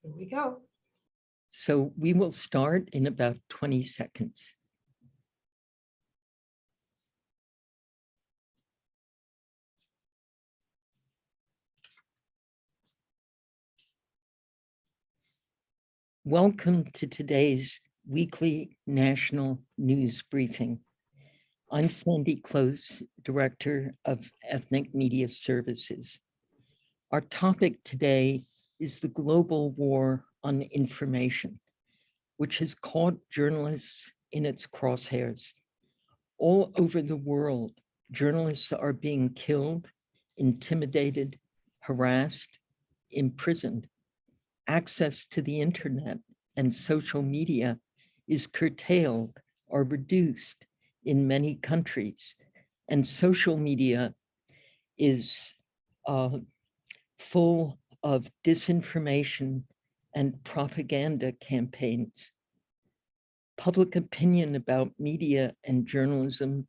Here we go. So we will start in about 20 seconds. Welcome to today's weekly national news briefing. I'm Sandy Close, Director of Ethnic Media Services. Our topic today is the global war on information, which has caught journalists in its crosshairs. All over the world, journalists are being killed, intimidated, harassed, imprisoned. Access to the internet and social media is curtailed or reduced in many countries, and social media is full of disinformation and propaganda campaigns. Public opinion about media and journalism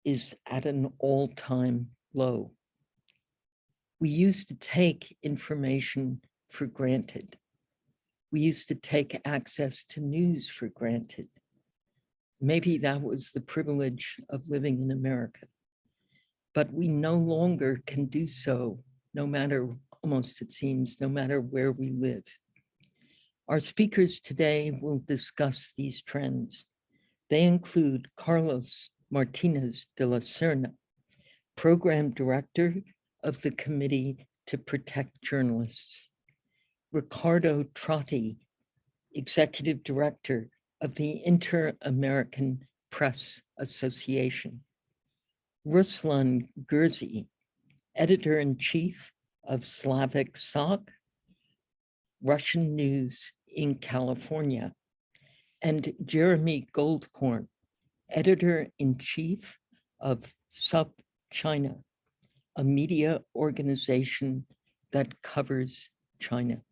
is at an all-time low. We used to take information for granted. We used to take access to news for granted. Maybe that was the privilege of living in America, but we no longer can do so, no matter, almost it seems, no matter where we live. Our speakers today will discuss these trends. They include Carlos Martinez de la Serna, Program Director of the Committee to Protect Journalists, Ricardo Trotti, Executive Director of the Inter-American Press Association, Ruslan Gurzi, Editor-in-Chief of Slavic SOC, Russian News in California, and Jeremy Goldkorn, Editor-in-Chief of Sub China, a media organization that covers China.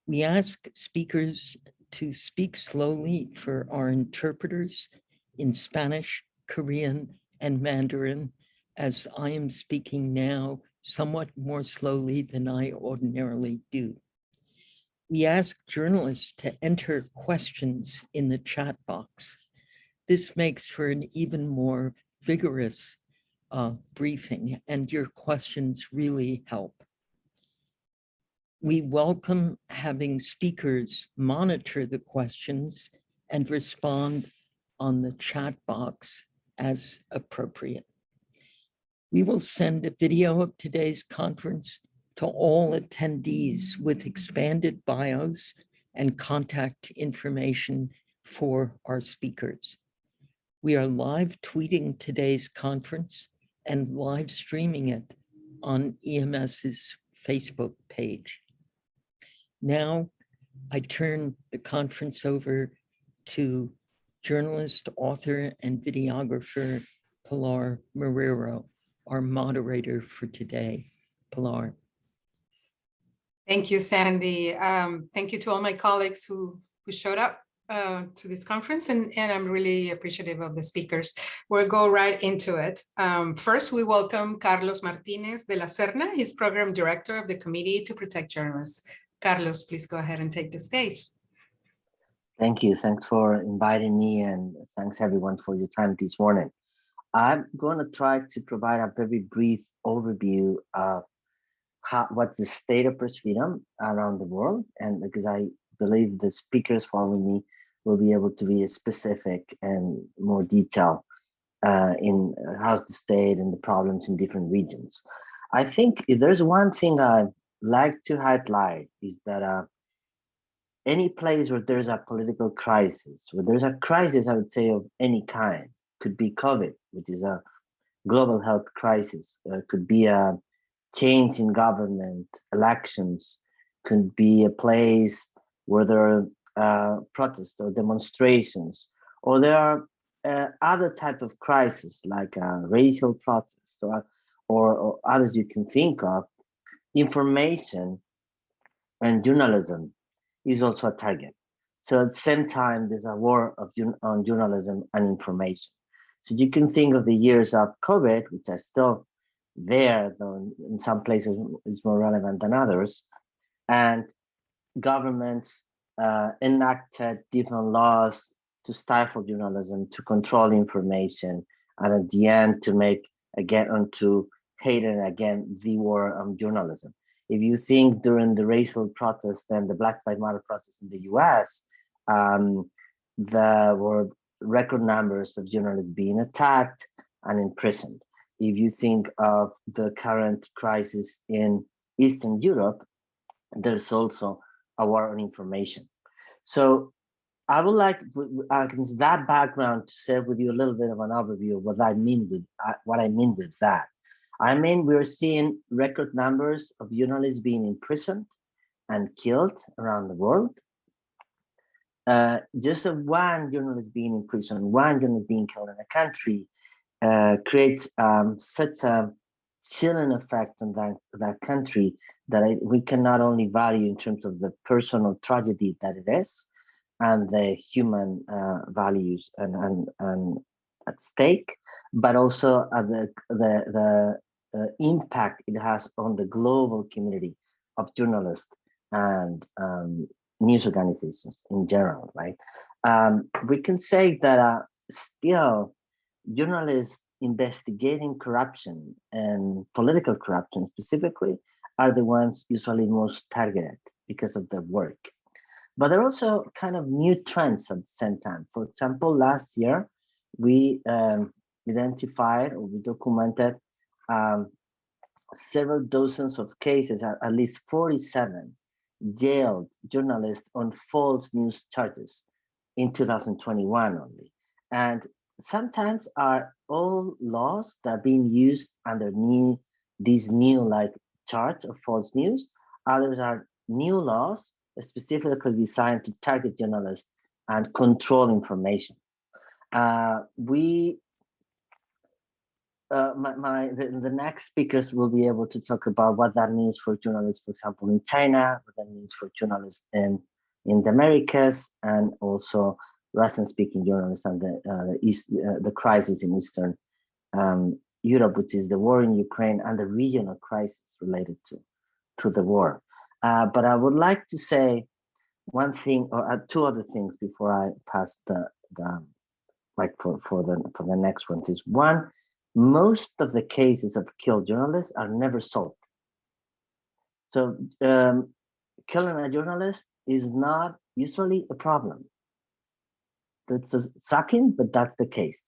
We ask speakers to speak slowly for our interpreters in Spanish, Korean, and Mandarin, as I am speaking now somewhat more slowly than I ordinarily do. We ask journalists to enter questions in the chat box. This makes for an even more vigorous briefing, and your questions really help. We welcome having speakers monitor the questions and respond on the chat box as appropriate. We will send a video of today's conference to all attendees with expanded bios and contact information for our speakers. We are live tweeting today's conference and live streaming it on EMS's Facebook page. Now, I turn the conference over to journalist, author, and videographer Pilar Marrero, our moderator for today. Pilar. Thank you, Sandy. Thank you to all my colleagues who showed up to this conference, and I'm really appreciative of the speakers. We'll go right into it. First, we welcome Carlos Martinez de la Serna. He's Program Director of the Committee to Protect Journalists. Carlos, please go ahead and take the stage. Thank you. Thanks for inviting me, and thanks everyone for your time this morning. I'm going to try to provide a very brief overview of what's the state of press freedom around the world, and because I believe the speakers following me will be able to be specific and more detailed in how's the state and the problems in different regions. I think if there's one thing I like to highlight is that any place where there's a political crisis, where there's a crisis, I would say, of any kind, could be COVID, which is a global health crisis, could be a change in government, elections, could be a place where there are protests or demonstrations, or there are other type of crises like racial protests or others you can think of. Information and journalism is also a target. So at the same time, there's a war on journalism and information. So you can think of the years of COVID, which are still there, though in some places it's more relevant than others. And governments enacted different laws to stifle journalism, to control information, and at the end to make again onto hate and again the war on journalism. If you think during the racial protest and the Black Lives Matter protest in the US, there were record numbers of journalists being attacked and imprisoned. If you think of the current crisis in Eastern Europe, there's also a war on information. So I would like, against that background, to share with you a little bit of an overview of what I mean with that. I mean, we're seeing record numbers of journalists being imprisoned and killed around the world. Just one journalist being imprisoned, one journalist being killed in a country creates such a chilling effect on that country that we can not only value in terms of the personal tragedy that it is and the human values and at stake, but also the impact it has on the global community of journalists and news organizations in general, right? We can say that still journalists investigating corruption and political corruption specifically are the ones usually most targeted because of their work. But there are also kind of new trends at the same time. For example, last year, we identified or we documented several dozens of cases, at least 47 jailed journalists on false news charges in 2021 only. And sometimes are all laws that are being used under these new like charge of false news. Others are new laws specifically designed to target journalists and control information. The next speakers will be able to talk about what that means for journalists, for example, in China, what that means for journalists in the Americas, and also Russian-speaking journalists and the crisis in Eastern Europe, which is the war in Ukraine and the regional crisis related to the war. But I would like to say one thing or two other things before I pass the mic for the next ones. Is one, most of the cases of killed journalists are never solved. So killing a journalist is not usually a problem. That's shocking, but that's the case.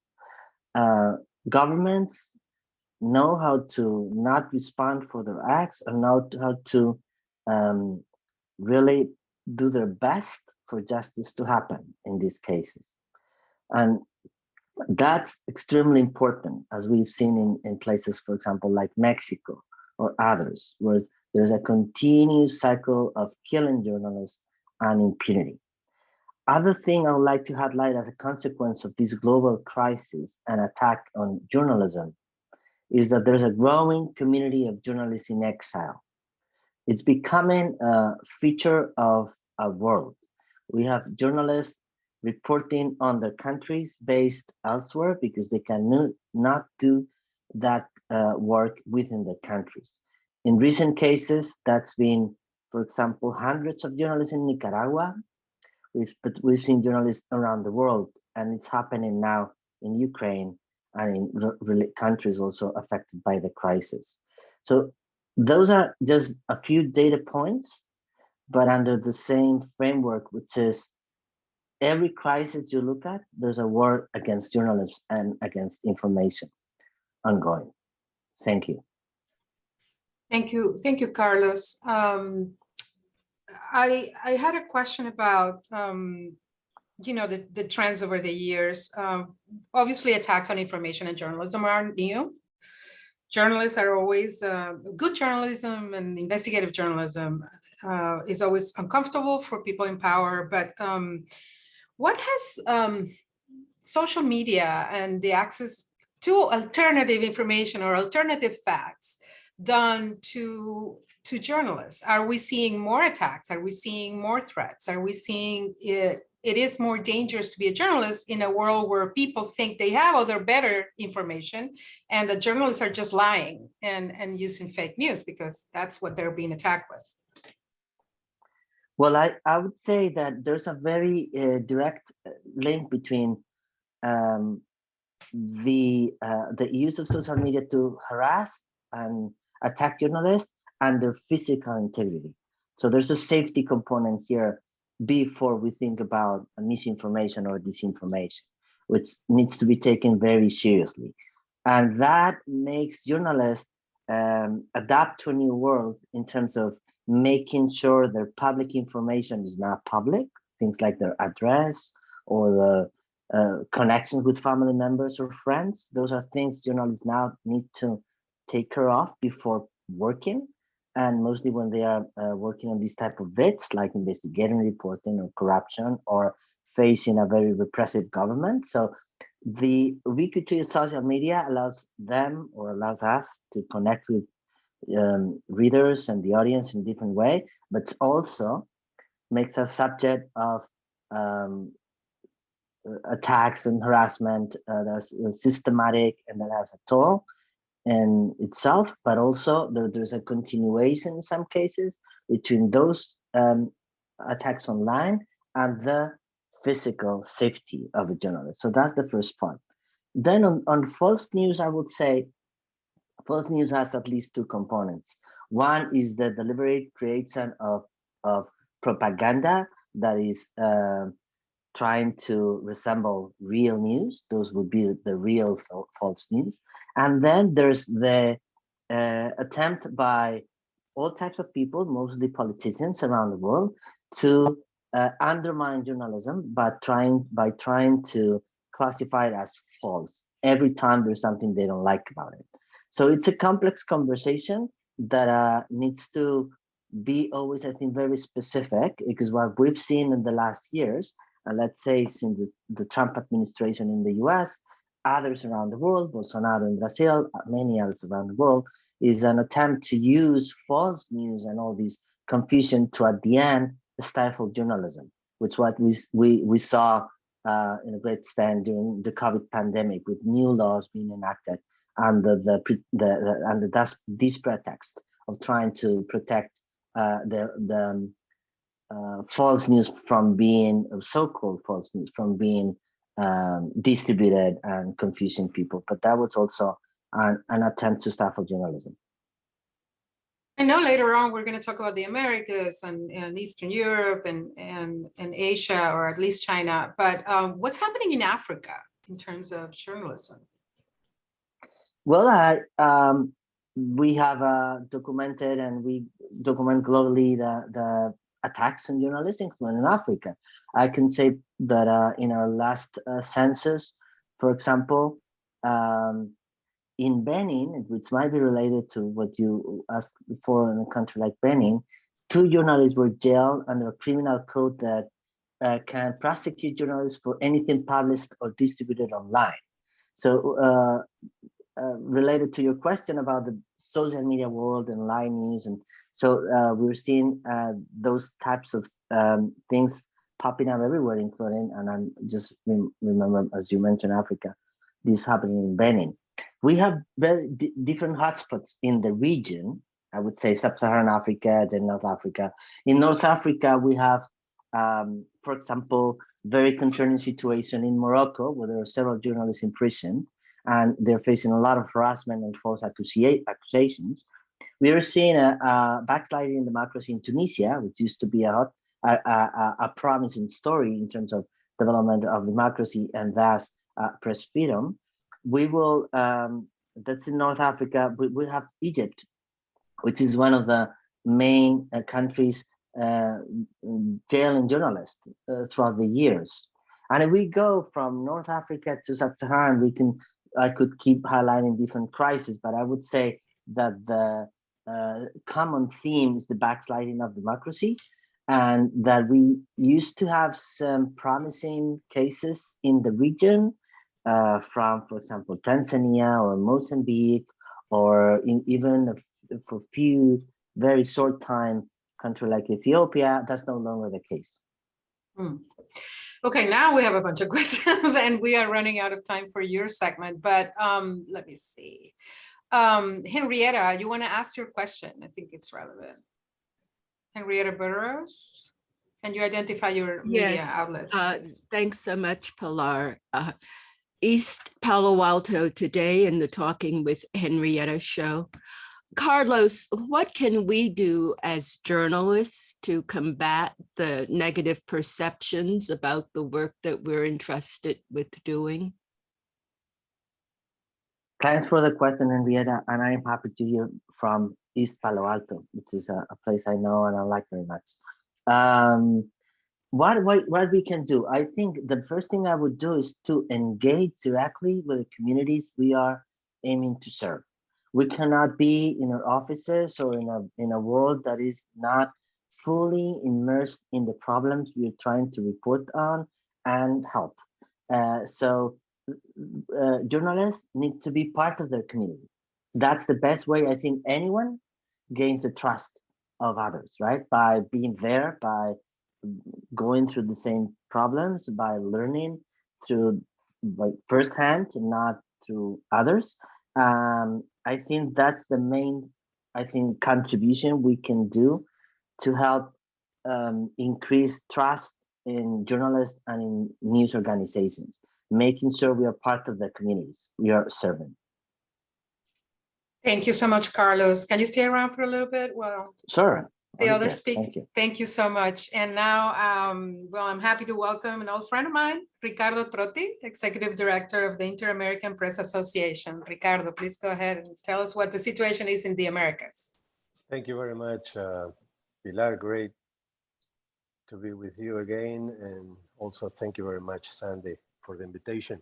Governments know how to not respond for their acts and know how to really do their best for justice to happen in these cases. And that's extremely important, as we've seen in places, for example, like Mexico or others, where there's a continuous cycle of killing journalists and impunity. Other thing I would like to highlight as a consequence of this global crisis and attack on journalism is that there's a growing community of journalists in exile. It's becoming a feature of our world. We have journalists reporting on their countries based elsewhere because they cannot do that work within their countries. In recent cases, that's been, for example, hundreds of journalists in Nicaragua. But we've seen journalists around the world, and it's happening now in Ukraine and in countries also affected by the crisis. So those are just a few data points, but under the same framework, which is every crisis you look at, there's a war against journalism and against information ongoing. Thank you. Thank you, Carlos. I had a question about, the trends over the years. Obviously, attacks on information and journalism aren't new. Journalists are always, good journalism and investigative journalism is always uncomfortable for people in power. But what has social media and the access to alternative information or alternative facts done to journalists? Are we seeing more attacks? Are we seeing more threats? Are we seeing it is more dangerous to be a journalist in a world where people think they have other better information and the journalists are just lying and using fake news because that's what they're being attacked with? Well, I would say that there's a very direct link between um, the use of social media to harass and attack journalists and their physical integrity. So there's a safety component here before we think about misinformation or disinformation, which needs to be taken very seriously. And that makes journalists adapt to a new world in terms of making sure their public information is not public, things like their address or the connections with family members or friends. Those are things journalists now need to take care of before working. And mostly when they are working on these type of bits, like investigating, reporting, or corruption, or facing a very repressive government. So the ubiquity of social media allows them or allows us to connect with readers and the audience in different way, but also makes us subject of um, attacks and harassment that's systematic and that has a toll in itself, but also there's a continuation in some cases between those attacks online and the physical safety of the journalist. So that's the first part. Then on false news, I would say false news has at least two components. One is the deliberate creation of propaganda that is trying to resemble real news. Those would be the real false news. And then there's the attempt by all types of people, mostly politicians around the world, to undermine journalism by trying to classify it as false every time there's something they don't like about it. So it's a complex conversation that needs to be always, I think, very specific, because what we've seen in the last years, let's say since the Trump administration in the US, others around the world, Bolsonaro in Brazil, many others around the world, is an attempt to use false news and all this confusion to, at the end, stifle journalism, which what we saw in a great extent during the COVID pandemic, with new laws being enacted under this pretext of trying to protect the false news from being so-called false news from being distributed and confusing people. But that was also an attempt to stifle journalism. I know later on we're going to talk about the Americas and Eastern Europe and Asia, or at least China. But what's happening in Africa in terms of journalism? Well, we have documented, and we document globally the attacks on journalism in Africa. I can say that in our last census, for example, in Benin, which might be related to what you asked before, in a country like Benin, 2 journalists were jailed under a criminal code that can prosecute journalists for anything published or distributed online. So related to your question about the social media world and line news, and so we're seeing those types of things popping up everywhere, including, and I'm just remember, as you mentioned, Africa, this happening in Benin. We have very different hotspots in the region. I would say Sub-Saharan Africa, then North Africa. In North Africa, we have, for example, very concerning situation in Morocco, where there are several journalists in prison, and they're facing a lot of harassment and false accusations. We are seeing a backsliding in democracy in Tunisia, which used to be a promising story in terms of development of democracy and thus press freedom. We will, that's in North Africa. We have Egypt, which is one of the main countries jailing journalists throughout the years. And if we go from North Africa to Sub-Saharan, I could keep highlighting different crises, but I would say that the common theme is the backsliding of democracy, and that we used to have some promising cases in the region from, for example, Tanzania or Mozambique, or even for a few very short time country like Ethiopia. That's no longer the case. Okay, now we have a bunch of questions and we are running out of time for your segment, but let me see. Henrietta, you want to ask your question? I think it's relevant. Henrietta Burroughs. Can you identify your media Yes, outlet? thanks so much, Pilar. East Palo Alto today in the Talking with Henrietta show. Carlos, what can we do as journalists to combat the negative perceptions about the work that we're entrusted with doing? Thanks for the question, Henrietta, and I'm happy to hear from East Palo Alto, which is a place I know and I like very much. What we can do? I think the first thing I would do is to engage directly with the communities we are aiming to serve. We cannot be in our offices or in a world that is not fully immersed in the problems we are trying to report on and help. So journalists need to be part of their community. That's the best way I think anyone gains the trust of others, right? By being there, by going through the same problems, by learning through like firsthand and not through others. I think that's the main, contribution we can do to help increase trust in journalists and in news organizations, making sure we are part of the communities we are serving. Thank you so much, Carlos. Can you stay around for a little bit? Well, Sure. the other Yes, speaker. Thank you so much. And now, well, I'm happy to welcome an old friend of mine, Ricardo Trotti, Executive Director of the Inter-American Press Association. Ricardo, please go ahead and tell us what the situation is in the Americas. Thank you very much, Pilar. Great to be with you again. And also thank you very much, Sandy, for the invitation.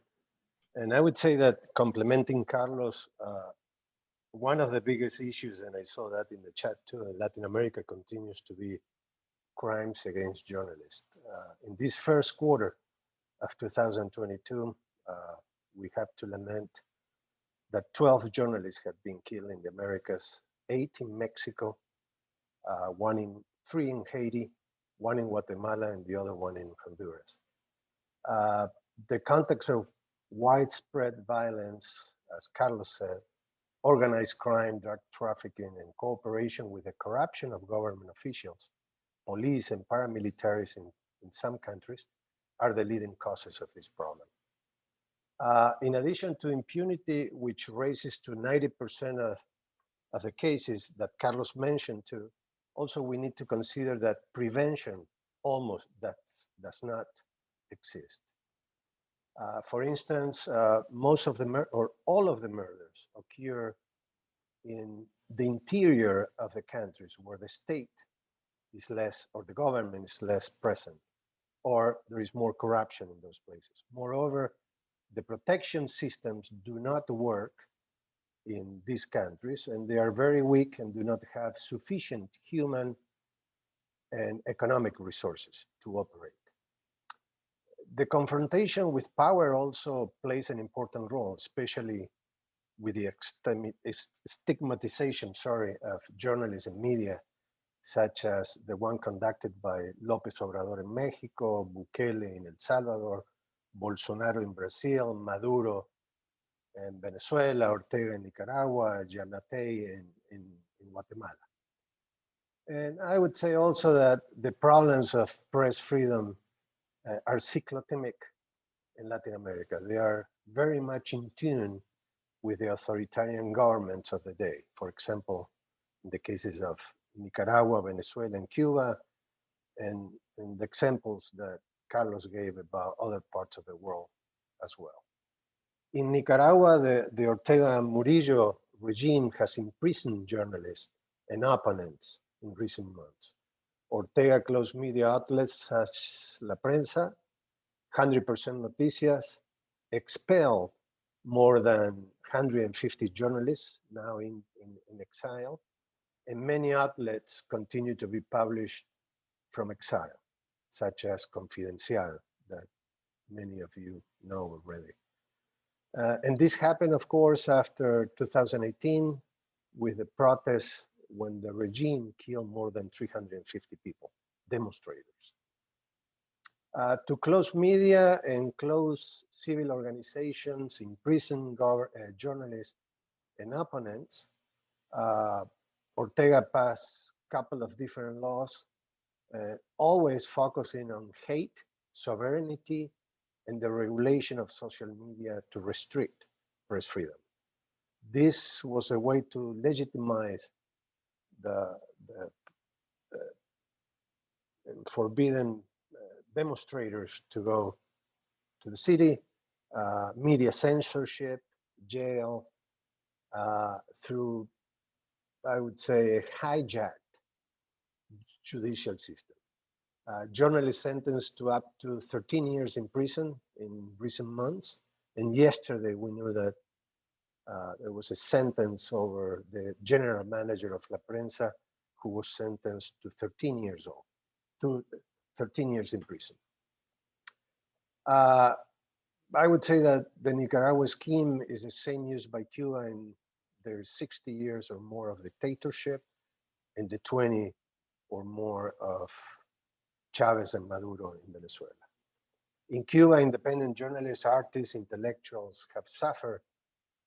And I would say that complementing Carlos, one of the biggest issues, and I saw that in the chat too, in Latin America continues to be crimes against journalists. In this first quarter of 2022, we have to lament that 12 journalists have been killed in the Americas, 8 in Mexico, 3 in Haiti, 1 in Guatemala, and the other one in Honduras. The context of widespread violence, as Carlos said, organized crime, drug trafficking, and cooperation with the corruption of government officials, police, and paramilitaries in some countries are the leading causes of this problem. In addition to impunity, which raises to 90% of the cases that Carlos mentioned too, also we need to consider that prevention almost does not exist. For instance, most of the or all of the murders occur in the interior of the countries where the state is less, or the government is less present, or there is more corruption in those places. Moreover, the protection systems do not work in these countries, and they are very weak and do not have sufficient human and economic resources to operate. The confrontation with power also plays an important role, especially with the stigmatization, of journalism and media, such as the one conducted by López Obrador in Mexico, Bukele in El Salvador, Bolsonaro in Brazil, Maduro in Venezuela, Ortega in Nicaragua, Giannattei in Guatemala. And I would say also that the problems of press freedom are cyclotemic in Latin America. They are very much in tune with the authoritarian governments of the day. For example, in the cases of Nicaragua, Venezuela, and Cuba, and the examples that Carlos gave about other parts of the world as well. In Nicaragua, the Ortega Murillo regime has imprisoned journalists and opponents in recent months. Ortega closed media outlets such as La Prensa, 100% Noticias, expelled more than 150 journalists now in exile, and many outlets continue to be published from exile, such as Confidencial, that many of you know already. And this happened, of course, after 2018 with the protests when the regime killed more than 350 people, demonstrators. To close media and close civil organizations, imprison journalists and opponents, Ortega passed a couple of different laws, always focusing on hate, sovereignty, and the regulation of social media to restrict press freedom. This was a way to legitimize the forbidden demonstrators to go to the city, media censorship, jail, through, I would say, a hijacked judicial system. Journalists sentenced to up to 13 years in prison in recent months. And yesterday we knew that there was a sentence over the general manager of La Prensa who was sentenced to 13 years old, to 13 years in prison. I would say that the Nicaragua scheme is the same used by Cuba in their 60 years or more of dictatorship and the 20 or more of Chavez and Maduro in Venezuela. In Cuba, independent journalists, artists, intellectuals have suffered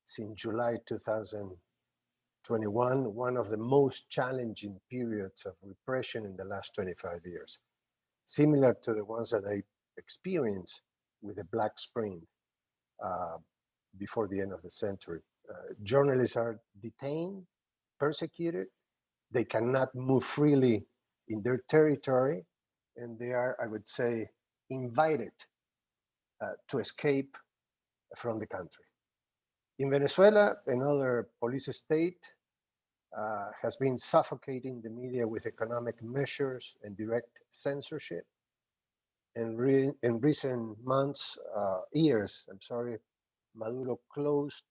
since July 2021, one of the most challenging periods of repression in the last 25 years, similar to the ones that I experienced with the Black Spring before the end of the century. Journalists are detained, persecuted, they cannot move freely in their territory, and they are, I would say, invited to escape from the country. In Venezuela, another police state has been suffocating the media with economic measures and direct censorship. And in recent months, years, Maduro closed,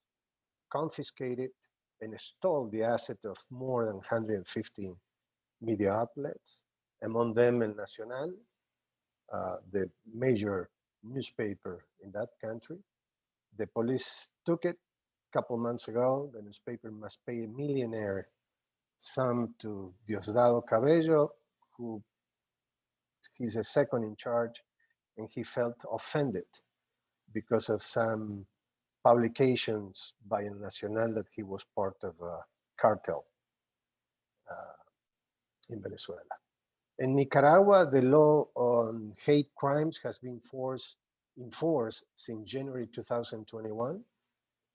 confiscated, and stole the assets of more than 150 media outlets, among them El Nacional, the major newspaper in that country. The police took it a couple months ago. The newspaper must pay a millionaire sum to Diosdado Cabello, who he's a second in charge, and he felt offended because of some publications by El Nacional that he was part of a cartel in Venezuela. In Nicaragua, the law on hate crimes has been in force since January 2021,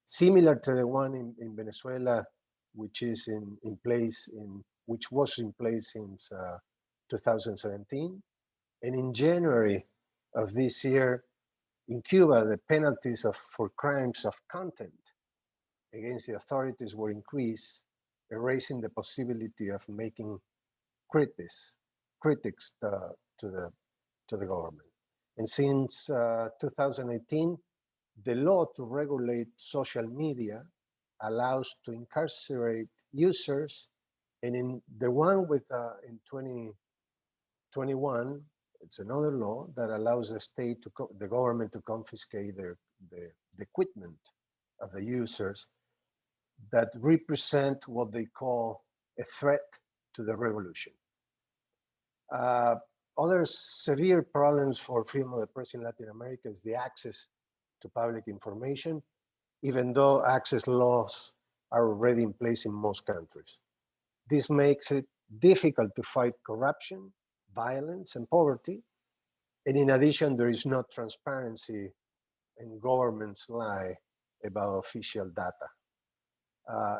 similar to the one in Venezuela, which is which was in place since 2017. And in January of this year, in Cuba, the penalties for crimes of content against the authorities were increased, erasing the possibility of making critics to the government. And since 2018, the law to regulate social media allows to incarcerate users, and in the one in 2021, it's another law that allows the government to confiscate the equipment of the users that represent what they call a threat to the revolution. Other severe problems for freedom of the press in Latin America is the access to public information, even though access laws are already in place in most countries. This makes it difficult to fight corruption, violence, and poverty. And in addition, there is no transparency, and governments lie about official data.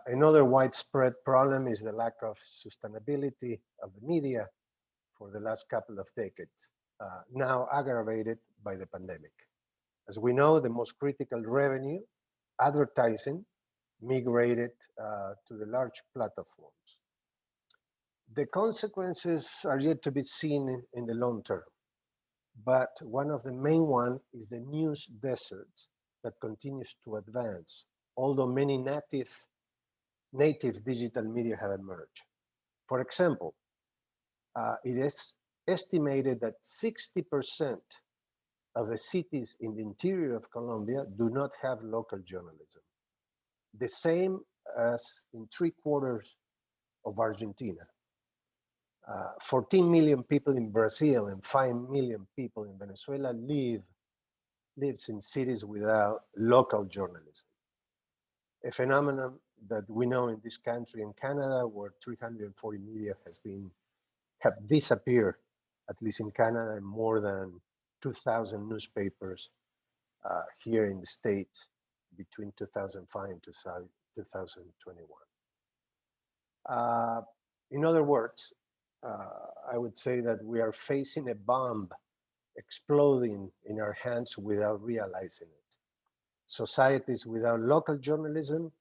Another widespread problem is the lack of sustainability of the media for the last couple of decades, now aggravated by the pandemic. As we know, the most critical revenue, advertising, migrated to the large platforms. The consequences are yet to be seen in the long term, but one of the main ones is the news desert that continues to advance, although many native digital media have emerged. For example, it is estimated that 60% of the cities in the interior of Colombia do not have local journalism. The same as in 3/4 of Argentina. 14 million people in Brazil and 5 million people in Venezuela lives in cities without local journalism. A phenomenon that we know in this country and Canada, where 340 media have disappeared at least in Canada, and more than 2,000 newspapers here in the States between 2005 and 2021. In other words, I would say that we are facing a bomb exploding in our hands without realizing it. Societies without local journalism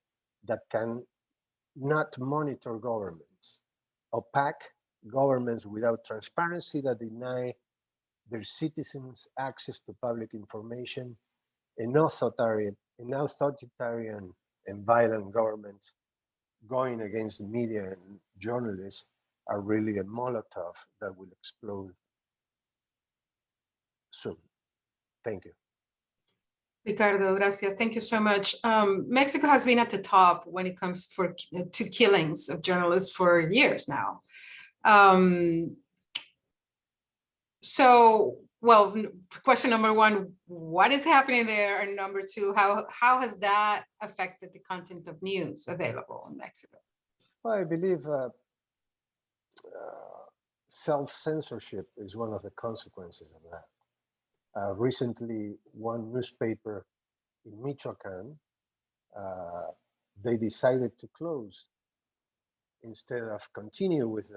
that can not monitor governments, opaque governments without transparency that deny their citizens access to public information, and authoritarian and violent governments going against the media and journalists are really a Molotov that will explode soon. Thank you. Ricardo, gracias. Thank you so much. Mexico has been at the top when it comes to killings of journalists for years now. So, well, question number one, what is happening there? And number two, how has that affected the content of news available in Mexico? Well, I believe self-censorship is one of the consequences of that. Recently, one newspaper in Michoacan, they decided to close instead of continue with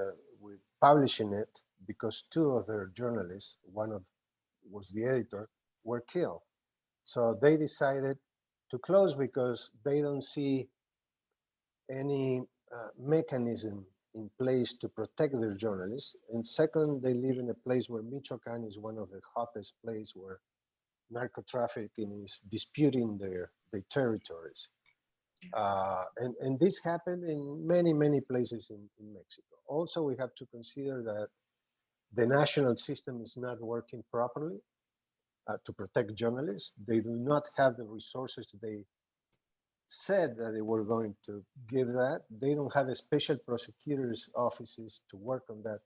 publishing it, because two of their journalists, was the editor, were killed. So they decided to close because they don't see any mechanism in place to protect their journalists. And second, they live in a place where Michoacan is one of the hottest places where narco trafficking is disputing their territories. And this happened in many, many places in Mexico. Also, we have to consider that the national system is not working properly to protect journalists. They do not have the resources they said that they were going to give that. They don't have a special prosecutors' offices to work on that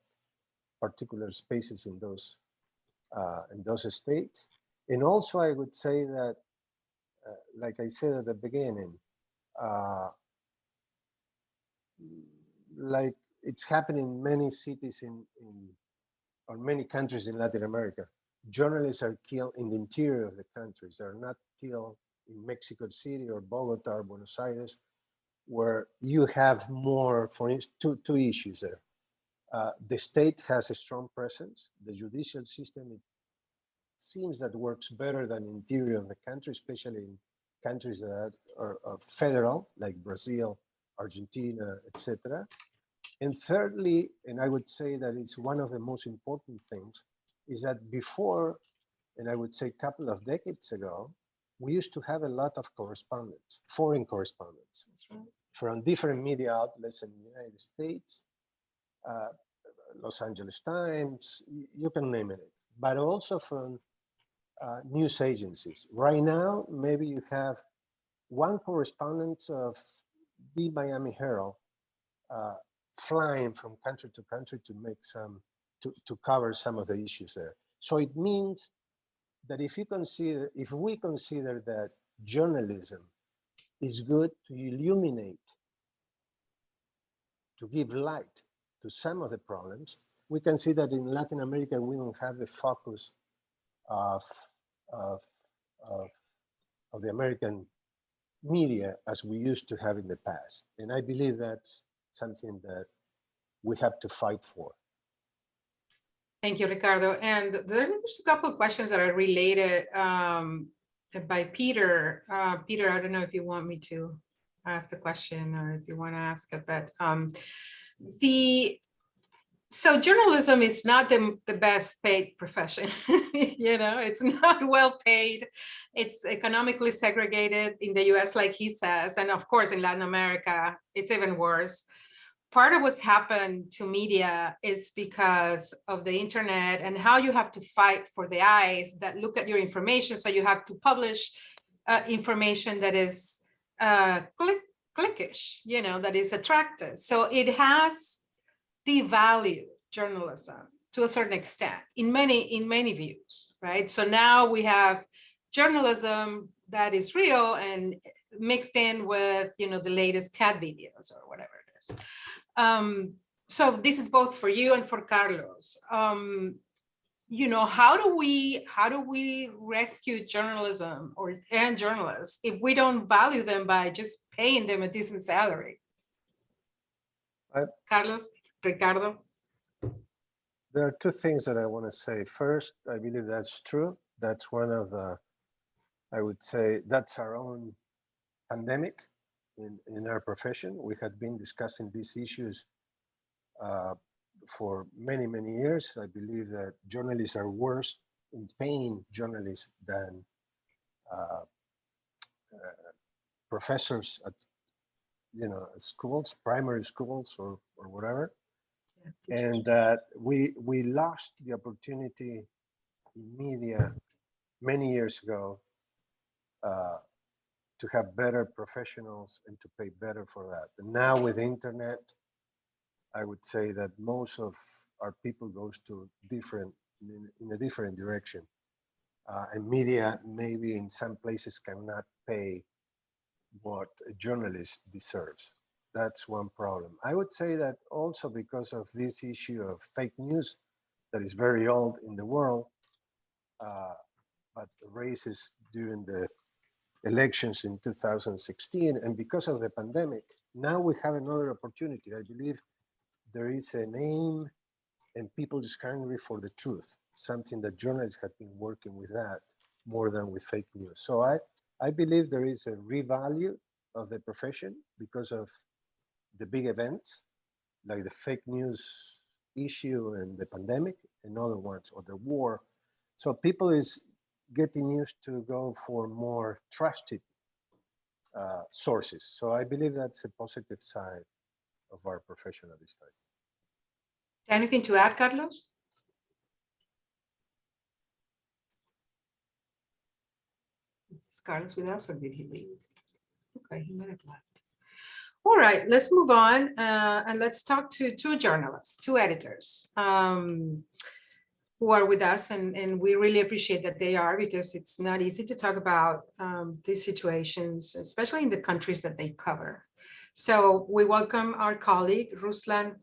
particular spaces in those states. And also, I would say that, like I said at the beginning, like it's happening in many cities or many countries in Latin America. Journalists are killed in the interior of the countries. They're not killed in Mexico City or Bogota or Buenos Aires, where you have more, for instance, two issues there. The state has a strong presence. The judicial system, it seems that works better than interior of the country, especially in countries that are federal, like Brazil, Argentina, etc. And thirdly, and I would say that it's one of the most important things, is that before, and I would say a couple of decades ago, we used to have a lot of correspondence, foreign correspondence, from different media outlets in the United States, Los Angeles Times, you can name it, but also from news agencies. Right now, maybe you have one correspondent of the Miami Herald flying from country to country to make to cover some of the issues there. So it means that if we consider that journalism is good to illuminate, to give light to some of the problems, we can see that in Latin America, we don't have the focus of the American media as we used to have in the past. And I believe that's something that we have to fight for. Thank you, Ricardo. And there's a couple of questions that are related by Peter. Peter, I don't know if you want me to ask the question or if you want to ask it, but so journalism is not the best paid profession. You know, it's not well paid. It's economically segregated in the US, like he says. And of course, in Latin America, it's even worse. Part of what's happened to media is because of the internet and how you have to fight for the eyes that look at your information. So you have to publish information that is clickish, you know, that is attractive. So it has devalued journalism to a certain extent in many views, right? So now we have journalism that is real and mixed in with, you know, the latest cat videos or whatever it is. So this is both for you and for Carlos. how do we rescue journalism and journalists if we don't value them by just paying them a decent salary? Carlos, Ricardo. There are two things that I want to say. First, I believe that's true. That's one of the, I would say, that's our own pandemic in our profession. We had been discussing these issues for many, many years. I believe that journalists are worse in paying journalists than professors at schools, primary schools or whatever. And that we lost the opportunity in media many years ago to have better professionals and to pay better for that. And now with the internet, I would say that most of our people goes to in a different direction. And media maybe in some places cannot pay what a journalist deserves. That's one problem. I would say that also because of this issue of fake news that is very old in the world, but races during the elections in 2016, and because of the pandemic, now we have another opportunity. I believe there is an aim and people is hungry for the truth, something that journalists have been working with that more than with fake news. So I believe there is a revalue of the profession because of the big events like the fake news issue and the pandemic and other ones, or the war. So people is getting used to go for more trusted sources. So I believe that's a positive side of our profession at this time. Anything to add, Carlos? Is Carlos with us or did he leave? Okay, he might have left. All right, let's move on and let's talk to two journalists, two editors who are with us, and we really appreciate that they are, because it's not easy to talk about these situations, especially in the countries that they cover. So we welcome our colleague, Ruslan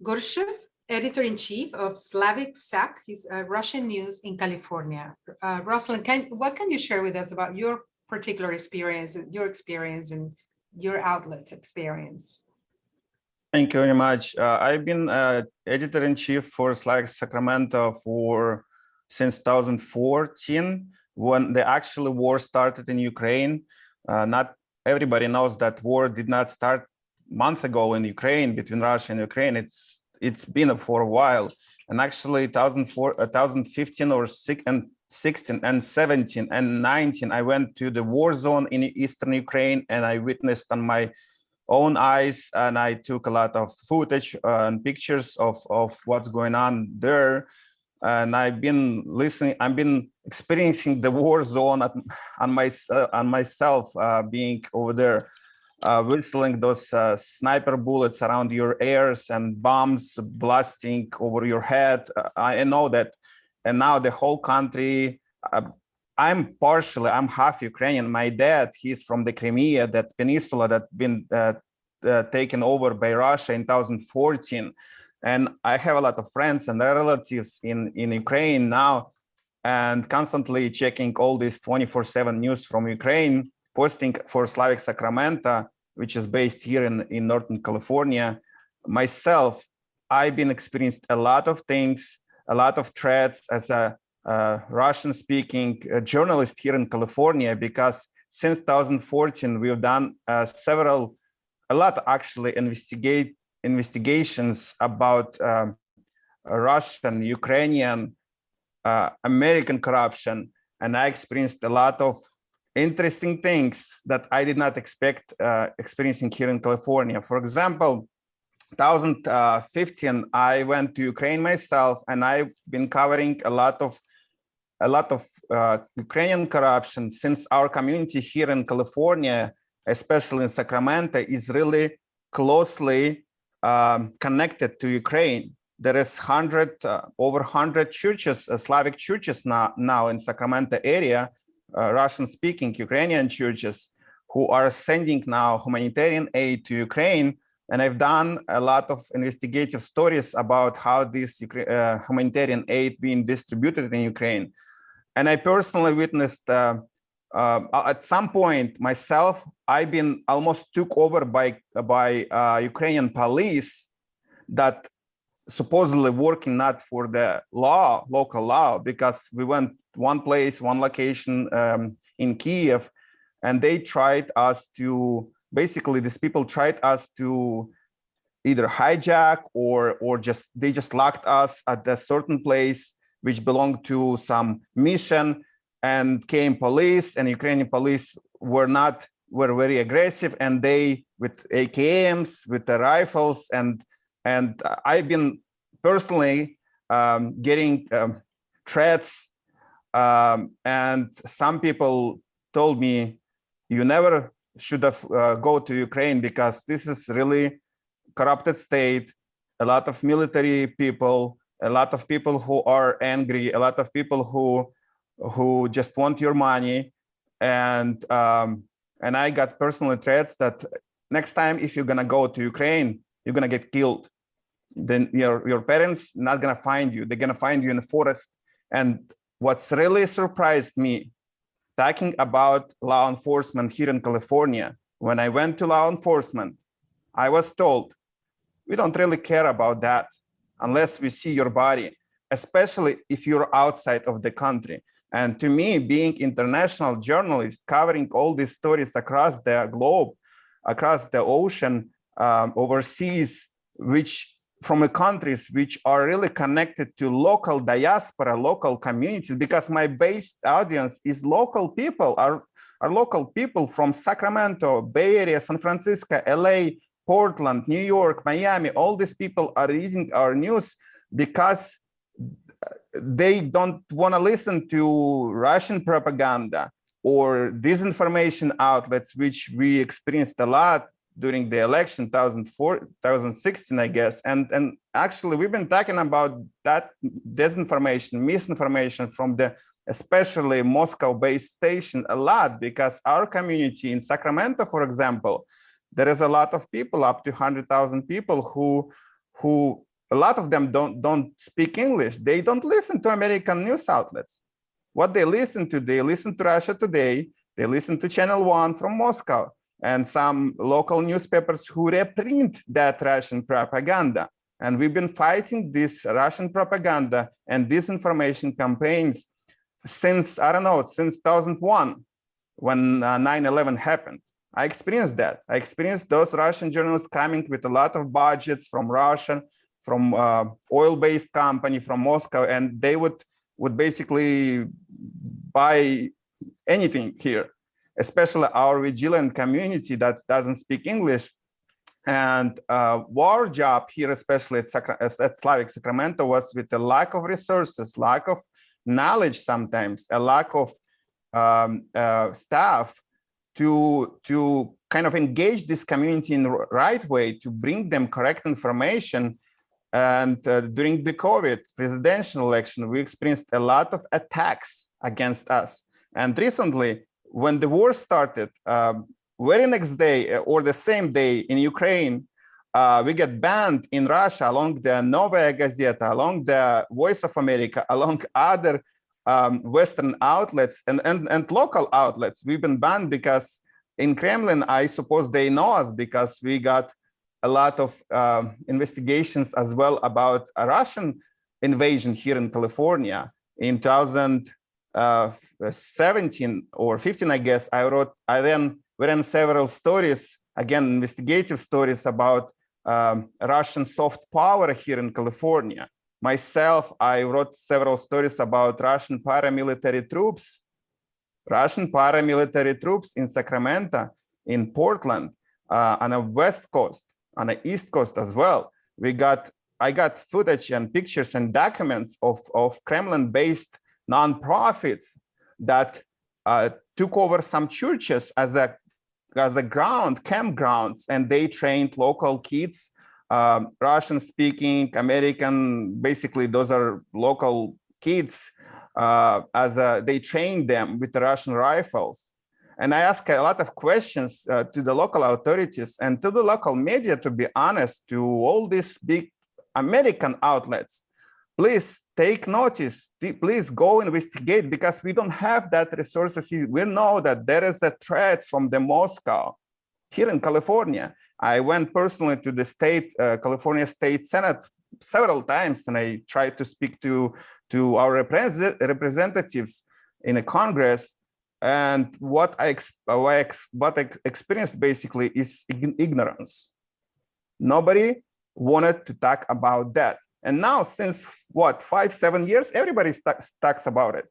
Gurshev, editor-in-chief of Slavic SAC, he's Russian news in California. Ruslan, what can you share with us about your particular experience, and your outlet's experience? Thank you very much. I've been editor-in-chief for Slavic Sacramento since 2014, when the actual war started in Ukraine. Not everybody knows that war did not start a month ago in Ukraine, between Russia and Ukraine. It's been for a while. And actually 2015 or 16 and 17 and 19, I went to the war zone in eastern Ukraine, and I witnessed on my own eyes, and I took a lot of footage and pictures of what's going on there. And I've been experiencing the war zone on myself, being over there, whistling those sniper bullets around your ears and bombs blasting over your head. I know that. And now the whole country, I'm half Ukrainian. My dad, he's from the Crimea, that peninsula that's been taken over by Russia in 2014. And I have a lot of friends and relatives in Ukraine now, and constantly checking all this 24/7 news from Ukraine, posting for Slavic Sacramento, which is based here in Northern California. Myself, I've been experienced a lot of things, a lot of threats as a Russian-speaking journalist here in California, because since 2014, we've done a lot actually investigations about Russian, Ukrainian, American corruption. And I experienced a lot of interesting things that I did not expect experiencing here in California. For example, 2015, I went to Ukraine myself, and I've been covering a lot of Ukrainian corruption, since our community here in California, especially in Sacramento, is really closely connected to Ukraine. There is over 100 churches, Slavic churches now in Sacramento area, Russian-speaking Ukrainian churches, who are sending now humanitarian aid to Ukraine, And I've done a lot of investigative stories about how this humanitarian aid being distributed in Ukraine. And I personally witnessed at some point myself, I've been almost took over by Ukrainian police that supposedly working not for the law, local law, because we went one place, one location in Kiev, and they tried us to, basically these people tried us to either hijack or they just locked us at a certain place which belonged to some mission, and came police, and Ukrainian police were very aggressive, and they with AKMs, with the rifles, and I've been personally getting threats, and some people told me, you never should have go to Ukraine because this is really corrupted state, a lot of military people, a lot of people who are angry, a lot of people who just want your money, and I got personal threats that next time if you're gonna go to Ukraine, you're gonna get killed. Then your parents not gonna find you; they're gonna find you in the forest. And what's really surprised me, talking about law enforcement here in California, when I went to law enforcement, I was told, we don't really care about that unless we see your body, especially if you're outside of the country. And to me, being international journalist, covering all these stories across the globe, across the ocean, overseas, which from the countries which are really connected to local diaspora, local communities, because my base audience is local people, are local people from Sacramento, Bay Area, San Francisco, LA, Portland, New York, Miami. All these people are reading our news because they don't want to listen to Russian propaganda or disinformation outlets, which we experienced a lot during the election 2016, I guess. And actually, we've been talking about that disinformation, misinformation from the especially Moscow-based station a lot, because our community in Sacramento, for example, there is a lot of people, up to 100,000 people who a lot of them don't speak English. They don't listen to American news outlets. What they listen to Russia Today, they listen to Channel 1 from Moscow, and some local newspapers who reprint that Russian propaganda. And we've been fighting this Russian propaganda and disinformation campaigns since, I don't know, since 2001, when 9/11 happened. I experienced that. I experienced those Russian journalists coming with a lot of budgets from Russia, from oil-based company from Moscow, and they would basically buy anything here, especially our vigilant community that doesn't speak English. And our job here, especially at Slavic Sacramento, was with a lack of resources, lack of knowledge sometimes, a lack of staff to kind of engage this community in the right way, to bring them correct information. And during the COVID presidential election, we experienced a lot of attacks against us. And recently, when the war started, very next day or the same day in Ukraine, we get banned in Russia along the Novaya Gazeta, along the Voice of America, along other Western outlets and local outlets. We've been banned because in Kremlin, I suppose they know us because we got a lot of investigations as well about a Russian invasion here in California. In 2017 or 15, I guess, I ran several stories, again, investigative stories about Russian soft power here in California. Myself, I wrote several stories about Russian paramilitary troops in Sacramento, in Portland, on the West Coast, on the East Coast as well. I got footage and pictures and documents of Kremlin-based nonprofits that took over some churches as a campgrounds, and they trained local kids, Russian-speaking, American, basically those are local kids, they trained them with the Russian rifles. And I ask a lot of questions to the local authorities and to the local media, to be honest, to all these big American outlets. Please take notice, please go investigate, because we don't have that resources. We know that there is a threat from the Moscow here in California. I went personally to the California State Senate several times, and I tried to speak to our representatives in the Congress. And what I experienced basically is ignorance. Nobody wanted to talk about that. And now, since what, 5-7 years, everybody talks about it.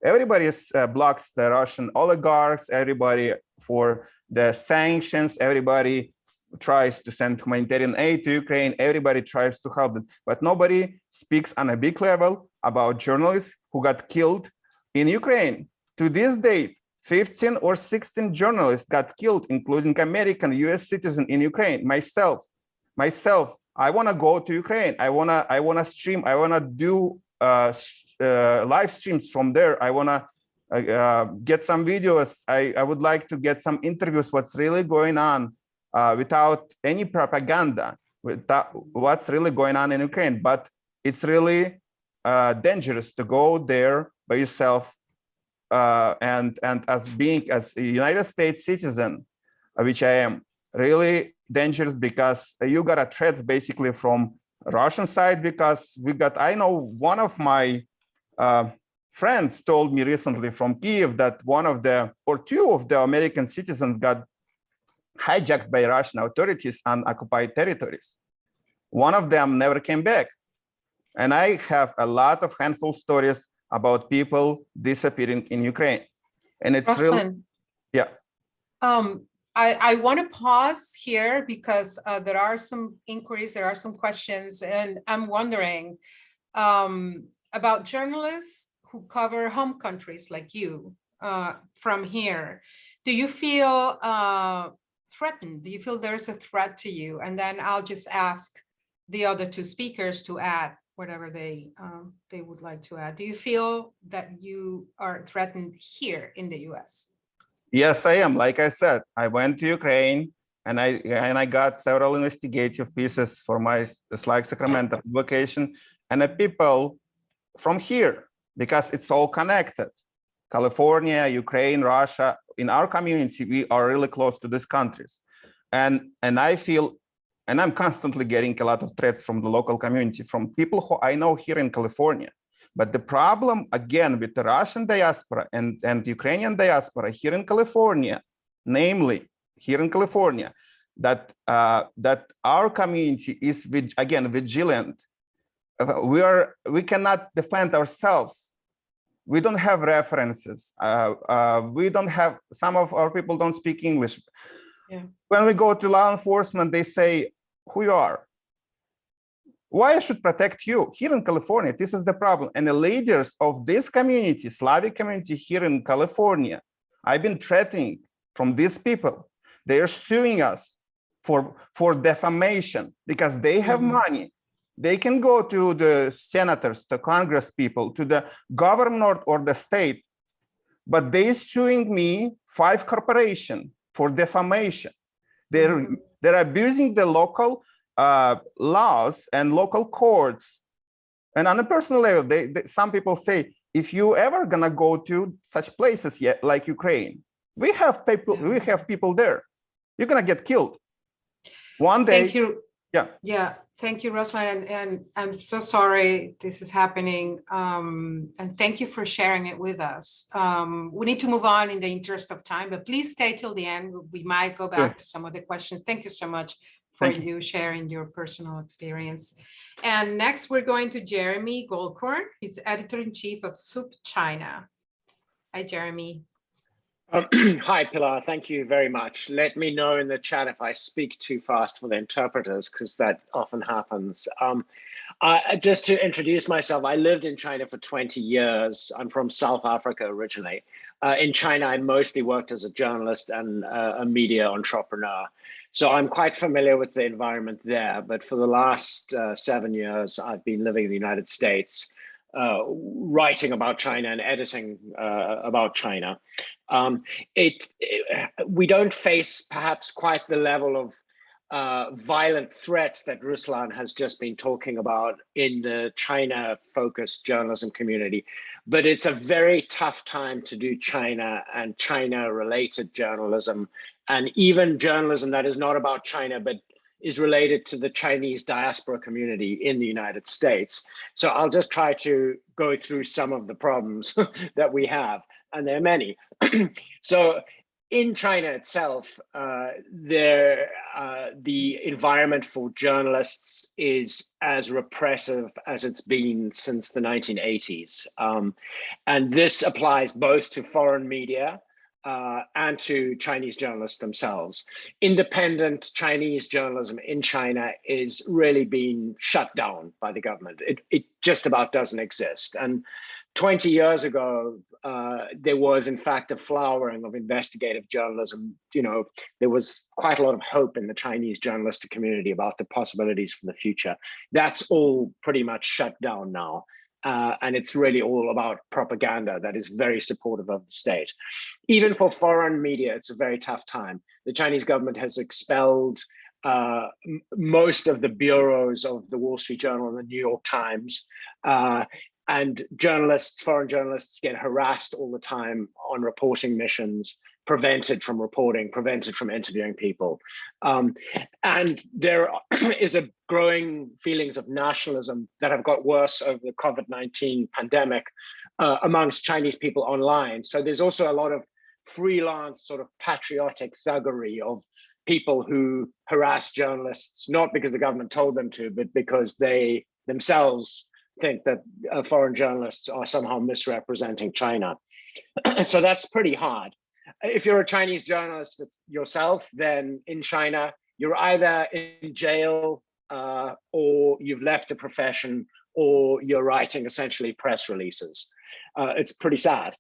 Everybody blocks the Russian oligarchs, everybody for the sanctions, everybody tries to send humanitarian aid to Ukraine, everybody tries to help them, but nobody speaks on a big level about journalists who got killed in Ukraine. To this date, 15 or 16 journalists got killed, including American, US citizen in Ukraine. Myself, I want to go to Ukraine. I want to stream. I want to do live streams from there. I want to get some videos. I would like to get some interviews, what's really going on without any propaganda, what's really going on in Ukraine. But it's really dangerous to go there by yourself. And as a United States citizen, which I am, really dangerous, because you got a threat basically from Russian side, because I know one of my friends told me recently from Kiev that two of the American citizens got hijacked by Russian authorities on occupied territories. One of them never came back. And I have a lot of handful stories about people disappearing in Ukraine. And it's Ruslan, really, yeah. I want to pause here because there are some inquiries, there are some questions, and I'm wondering about journalists who cover home countries like you from here. Do you feel threatened? Do you feel there's a threat to you? And then I'll just ask the other two speakers to add whatever they would like to add. Do you feel that you are threatened here in the US? Yes, I am. Like I said, I went to Ukraine and I got several investigative pieces for my Slag Sacramento publication, and the people from here, because it's all connected. California, Ukraine, Russia, in our community, we are really close to these countries. And I feel, and I'm constantly getting a lot of threats from the local community, from people who I know here in California. But the problem, again, with the Russian diaspora and Ukrainian diaspora here in California, namely here in California, that our community is, again, vigilant. We cannot defend ourselves. We don't have references. We don't have, some of our people don't speak English. Yeah. When we go to law enforcement, they say, who you are? Why I should protect you? Here in California, this is the problem. And the leaders of this community, Slavic community here in California, I've been threatening from these people. They are suing us for defamation because they have money. They can go to the senators, the Congress people, to the governor or the state, but they're suing me, 5 corporations, for defamation. They're abusing the local laws and local courts. And on a personal level, some people say, if you ever gonna go to such places yet, like Ukraine, we have people there. You're gonna get killed one day. Thank you. Yeah. Thank you, Ruslan. And I'm so sorry this is happening. And thank you for sharing it with us. We need to move on in the interest of time, but please stay till the end. We might go back to some of the questions. Thank you so much for you sharing your personal experience. And next, we're going to Jeremy Goldkorn. He's editor-in-chief of Soup China. Hi, Jeremy. Hi, Pilar. Thank you very much. Let me know in the chat if I speak too fast for the interpreters, because that often happens. Just to introduce myself, I lived in China for 20 years. I'm from South Africa originally. In China, I mostly worked as a journalist and a media entrepreneur. So I'm quite familiar with the environment there. But for the last 7 years, I've been living in the United States, writing about China and editing about China. We don't face perhaps quite the level of violent threats that Ruslan has just been talking about in the China-focused journalism community, but it's a very tough time to do China and China-related journalism, and even journalism that is not about China, but is related to the Chinese diaspora community in the United States. So I'll just try to go through some of the problems that we have, and there are many. So in China itself, the environment for journalists is as repressive as it's been since the 1980s. And this applies both to foreign media and to Chinese journalists themselves. Independent Chinese journalism in China is really being shut down by the government. It just about doesn't exist. And 20 years ago, there was in fact a flowering of investigative journalism. You know, there was quite a lot of hope in the Chinese journalistic community about the possibilities for the future. That's all pretty much shut down now. And it's really all about propaganda that is very supportive of the state. Even for foreign media, it's a very tough time. The Chinese government has expelled most of the bureaus of the Wall Street Journal and the New York Times. And journalists, foreign journalists, get harassed all the time on reporting missions, prevented from reporting, prevented from interviewing people. And there is a growing feelings of nationalism that have got worse over the COVID-19 pandemic amongst Chinese people online. So there's also a lot of freelance sort of patriotic thuggery of people who harass journalists, not because the government told them to, but because they themselves think that foreign journalists are somehow misrepresenting China. So that's pretty hard. If you're a Chinese journalist yourself, then in China, you're either in jail or you've left the profession, or you're writing essentially press releases. It's pretty sad.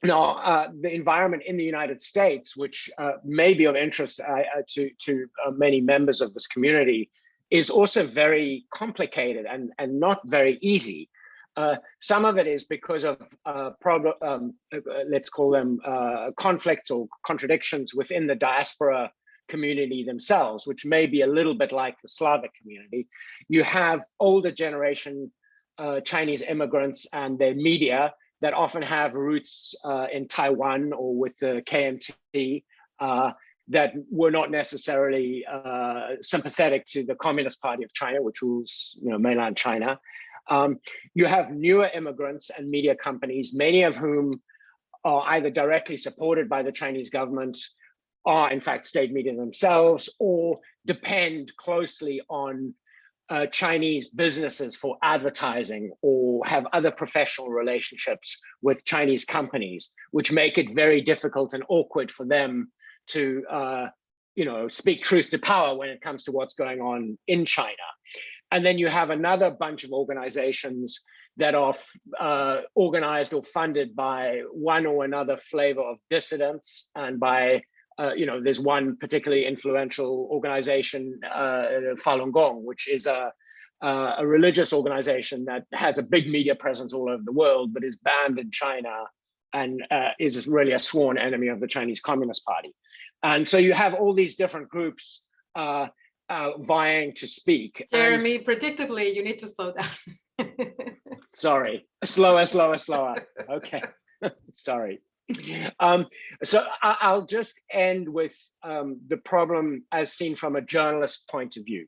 Now, the environment in the United States, which may be of interest to many members of this community, is also very complicated and not very easy. Some of it is because of let's call them conflicts or contradictions within the diaspora community themselves, which may be a little bit like the Slavic community. You have older generation Chinese immigrants and their media that often have roots in Taiwan or with the KMT, that were not necessarily sympathetic to the Communist Party of China, which rules, you know, mainland China. You have newer immigrants and media companies, many of whom are either directly supported by the Chinese government, are in fact state media themselves, or depend closely on Chinese businesses for advertising, or have other professional relationships with Chinese companies, which make it very difficult and awkward for them to speak truth to power when it comes to what's going on in China. And then you have another bunch of organizations that are organized or funded by one or another flavor of dissidents, and by there's one particularly influential organization, Falun Gong, which is a religious organization that has a big media presence all over the world, but is banned in China and is really a sworn enemy of the Chinese Communist Party. And so you have all these different groups vying to speak. Jeremy, predictably, you need to slow down. Sorry, slower. Okay, sorry. So I'll just end with the problem as seen from a journalist point of view.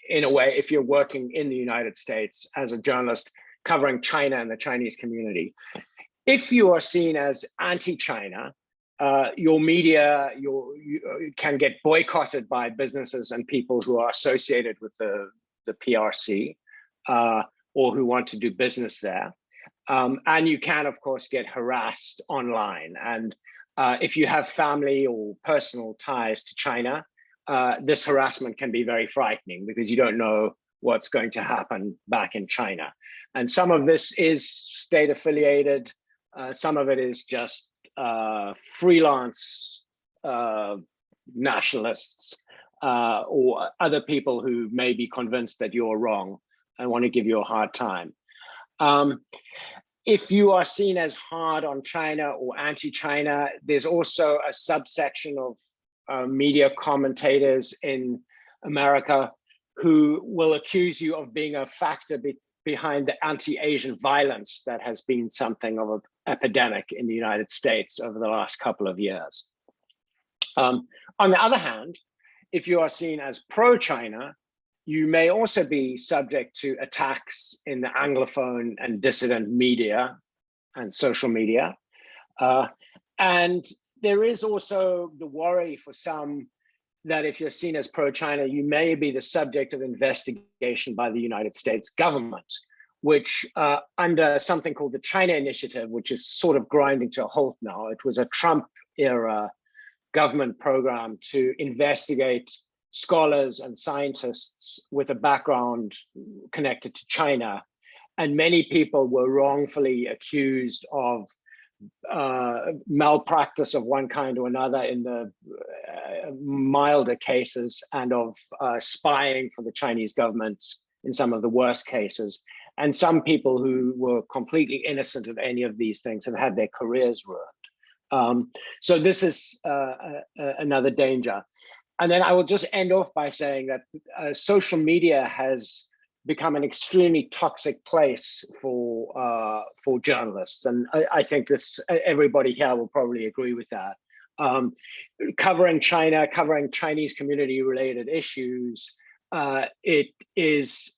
In a way, if you're working in the United States as a journalist covering China and the Chinese community, if you are seen as anti-China, your media you can get boycotted by businesses and people who are associated with the PRC or who want to do business there. And you can, of course, get harassed online. And if you have family or personal ties to China, this harassment can be very frightening because you don't know what's going to happen back in China. And some of this is state affiliated. Some of it is just freelance nationalists or other people who may be convinced that you're wrong and want to give you a hard time. If you are seen as hard on China or anti-China, there's also a subsection of media commentators in America who will accuse you of being a factor behind the anti-Asian violence that has been something of an epidemic in the United States over the last couple of years. On the other hand, if you are seen as pro-China, you may also be subject to attacks in the Anglophone and dissident media and social media. And there is also the worry for some that if you're seen as pro-China, you may be the subject of investigation by the United States government, which under something called the China Initiative, which is sort of grinding to a halt now. It was a Trump-era government program to investigate scholars and scientists with a background connected to China. And many people were wrongfully accused of malpractice of one kind or another in the milder cases, and of spying for the Chinese government in some of the worst cases. And some people who were completely innocent of any of these things have had their careers ruined. So this is another danger. And then I will just end off by saying that social media has become an extremely toxic place for journalists, and I think everybody here will probably agree with that. Covering China, covering Chinese community-related issues, it is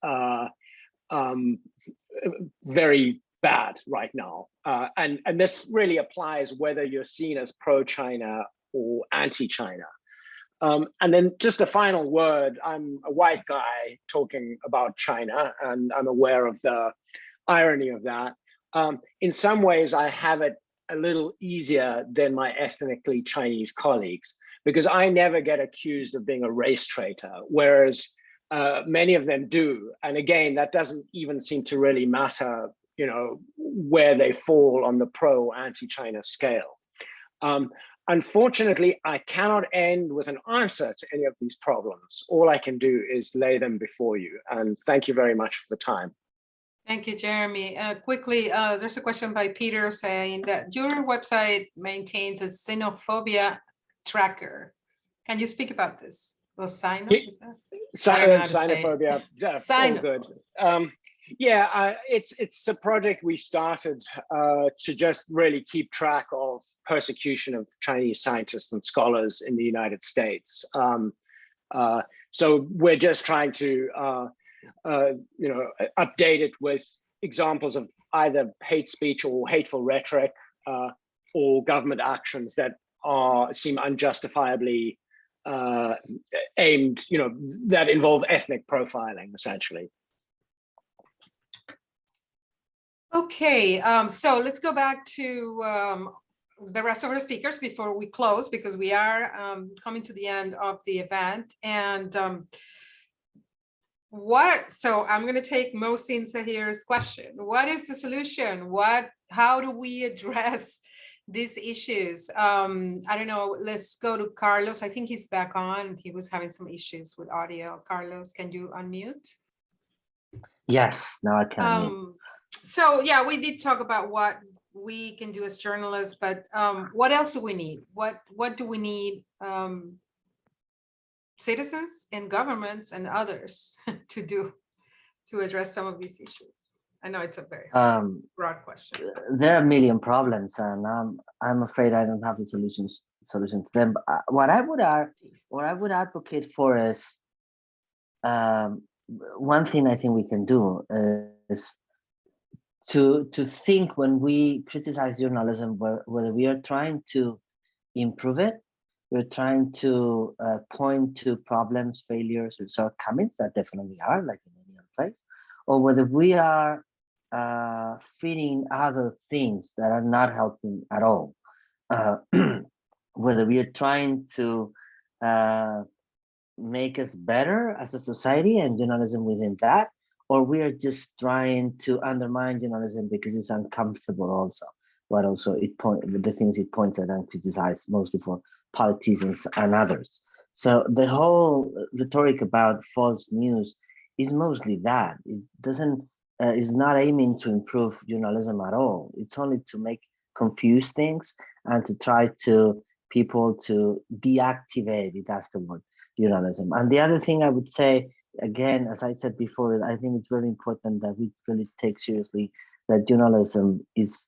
very bad right now, and this really applies whether you're seen as pro-China or anti-China. And then just a final word, I'm a white guy talking about China, and I'm aware of the irony of that. In some ways, I have it a little easier than my ethnically Chinese colleagues, because I never get accused of being a race traitor, whereas many of them do. And again, that doesn't even seem to really matter, where they fall on the pro anti-China scale. Unfortunately, I cannot end with an answer to any of these problems. All I can do is lay them before you. And thank you very much for the time. Thank you, Jeremy. Quickly, there's a question by Peter saying that your website maintains a xenophobia tracker. Can you speak about this? Well, xenophobia, all good. It's a project we started to just really keep track of persecution of Chinese scientists and scholars in the United States. So we're just trying to update it with examples of either hate speech or hateful rhetoric, or government actions that seem unjustifiably aimed, that involve ethnic profiling, essentially. Okay, so let's go back to the rest of our speakers before we close, because we are coming to the end of the event. And so I'm going to take Mohsin Zahir's question. What is the solution? How do we address these issues? I don't know, let's go to Carlos. I think he's back on. He was having some issues with audio. Carlos, can you unmute? Yes, now I can. So yeah, we did talk about what we can do as journalists, but what else do we need? What do we need citizens and governments and others to do to address some of these issues? I know it's a very broad question. There are a million problems, and I'm afraid I don't have the solution to them. What I would advocate for is one thing I think we can do is to think when we criticize journalism, whether we are trying to improve it, we're trying to point to problems, failures, or shortcomings that definitely are, like in any other place, or whether we are feeding other things that are not helping at all. Whether we are trying to make us better as a society and journalism within that, or we are just trying to undermine journalism because it's uncomfortable also. But also the things it points at and criticizes mostly for politicians and others. So the whole rhetoric about false news is mostly that. It doesn't is not aiming to improve journalism at all. It's only to make confuse things and to try to people to deactivate it, that's the word, journalism. And the other thing I would say, again, as I said before, I think it's very important that we really take seriously that journalism is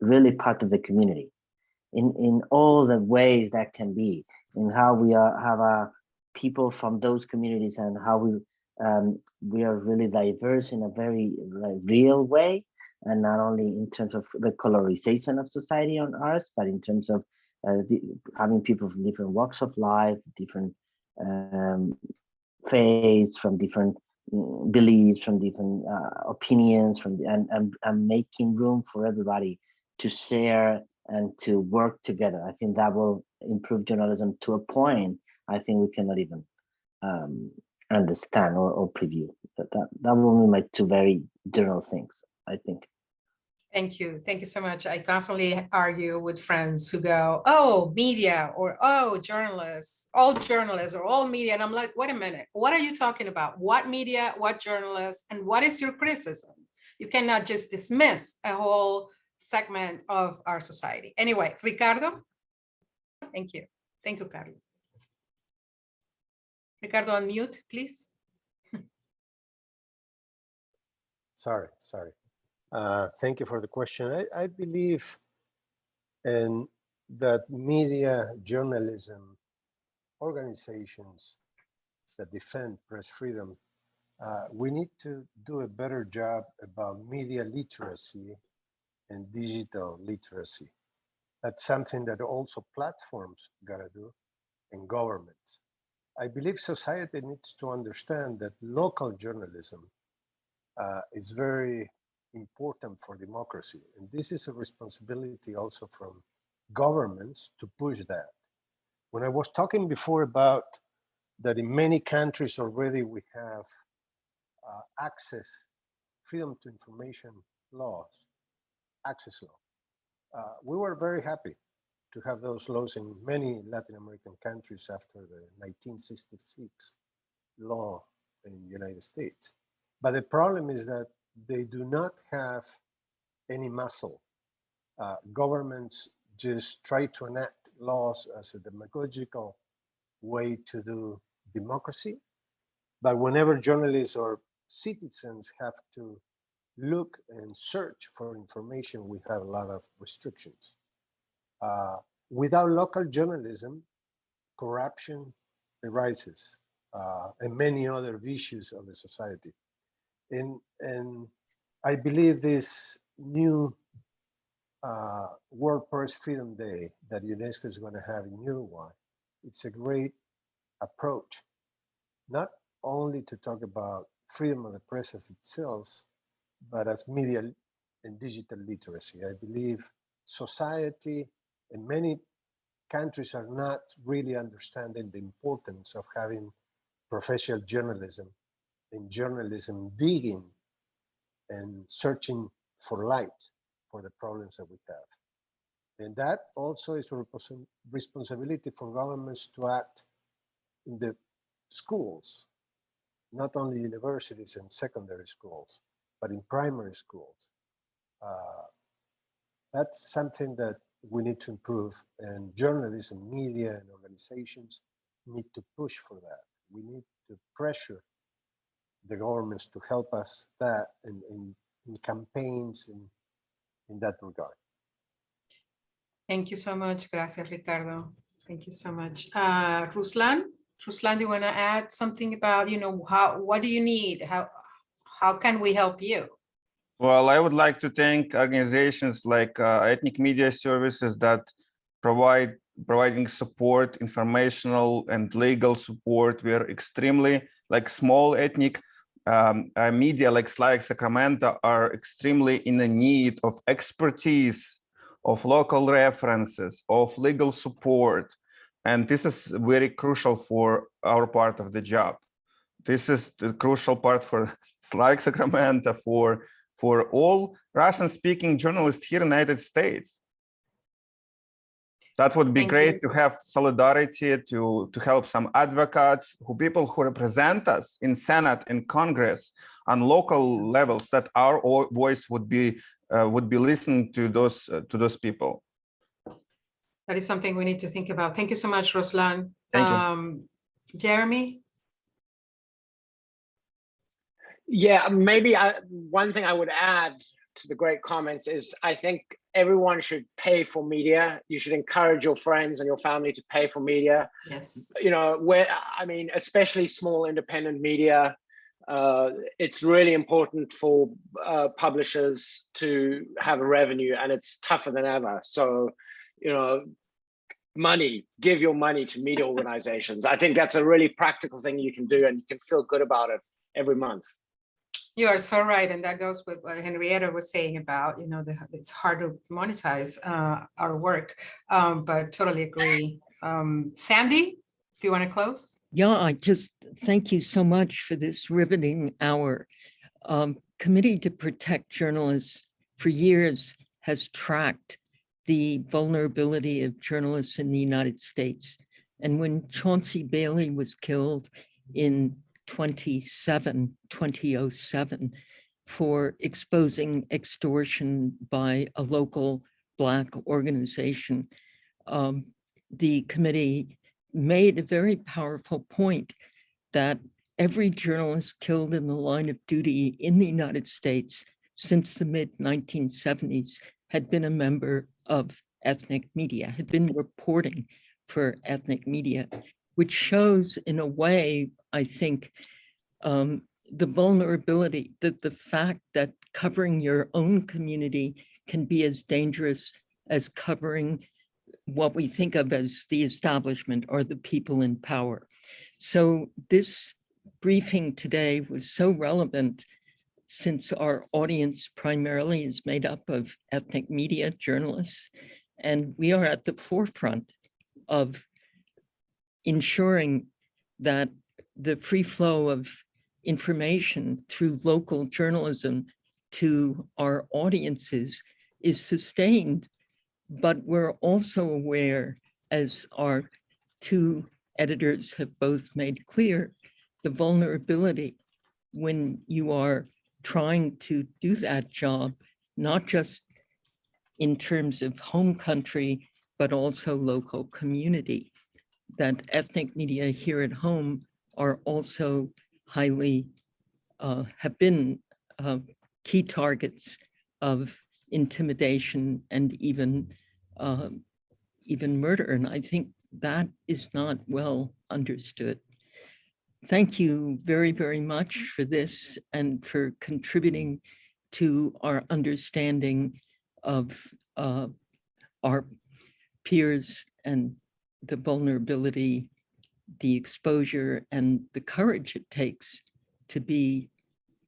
really part of the community in all the ways that can be, in how we have people from those communities and how we are really diverse in a very real way, and not only in terms of the colorization of society on ours, but in terms of having people from different walks of life, different faiths, from different beliefs, from different opinions, and making room for everybody to share and to work together. I think that will improve journalism to a point I think we cannot even understand or preview. That will be my two very general things, I think. Thank you. Thank you so much. I constantly argue with friends who go, oh, media, or oh, journalists, or all media. And I'm like, wait a minute, what are you talking about? What media, what journalists, and what is your criticism? You cannot just dismiss a whole segment of our society. Anyway, Ricardo, thank you. Thank you, Carlos. Ricardo, unmute, please. Sorry. Thank you for the question. I believe in that media, journalism, organizations that defend press freedom, we need to do a better job about media literacy and digital literacy. That's something that also platforms gotta do, and governments. I believe society needs to understand that local journalism is very important for democracy. And this is a responsibility also from governments to push that. When I was talking before about that in many countries already we have access, freedom to information laws, access law. We were very happy to have those laws in many Latin American countries after the 1966 law in the United States. But the problem is that they do not have any muscle. Governments just try to enact laws as a demagogical way to do democracy. But whenever journalists or citizens have to look and search for information, we have a lot of restrictions. Without local journalism, corruption arises, and many other issues of the society. And I believe this new World Press Freedom Day that UNESCO is going to have in Uruguay, it's a great approach, not only to talk about freedom of the press as itself, but as media and digital literacy. I believe society and many countries are not really understanding the importance of having professional journalism and journalism digging and searching for light for the problems that we have. And that also is a responsibility for governments to act in the schools, not only universities and secondary schools, but in primary schools. That's something that we need to improve, and journalism, media, and organizations need to push for that. We need to pressure the governments to help us that in campaigns in that regard. Thank you so much. Gracias, Ricardo. Thank you so much. Ruslan, do you want to add something about, what do you need? How can we help you? Well, I would like to thank organizations like Ethnic Media Services that providing support, informational and legal support. We are extremely, small ethnic media like SLAC Sacramento are extremely in the need of expertise, of local references, of legal support. And this is very crucial for our part of the job. This is the crucial part for SLAC Sacramento, for all Russian-speaking journalists here in the United States. That would be Thank great you. to have solidarity, to help some advocates, people who represent us in Senate and Congress on local levels, that our voice would be listened to those people. That is something we need to think about. Thank you so much, Ruslan. Thank you. Jeremy? Yeah, maybe one thing I would add to the great comments is I think everyone should pay for media. You should encourage your friends and your family to pay for media. Yes. You know, especially small independent media. It's really important for publishers to have a revenue, and it's tougher than ever. So, you know, give your money to media organizations. I think that's a really practical thing you can do, and you can feel good about it every month. You are so right, and that goes with what Henrietta was saying about, you know, it's hard to monetize our work, but totally agree. Sandy, do you want to close? Yeah, I just thank you so much for this riveting hour. Committee to Protect Journalists for years has tracked the vulnerability of journalists in the United States. And when Chauncey Bailey was killed in 2007 for exposing extortion by a local Black organization, the committee made a very powerful point that every journalist killed in the line of duty in the United States since the mid-1970s had been a member of ethnic media, had been reporting for ethnic media, which shows in a way, I think, the vulnerability, that the fact that covering your own community can be as dangerous as covering what we think of as the establishment or the people in power. So this briefing today was so relevant since our audience primarily is made up of ethnic media journalists, and we are at the forefront of ensuring that the free flow of information through local journalism to our audiences is sustained. But we're also aware, as our two editors have both made clear, the vulnerability when you are trying to do that job, not just in terms of home country, but also local community, that ethnic media here at home are also highly, have been key targets of intimidation and even murder. And I think that is not well understood. Thank you very, very much for this and for contributing to our understanding of our peers and the vulnerability, the exposure, and the courage it takes to be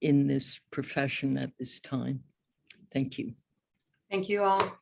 in this profession at this time. Thank you. Thank you all.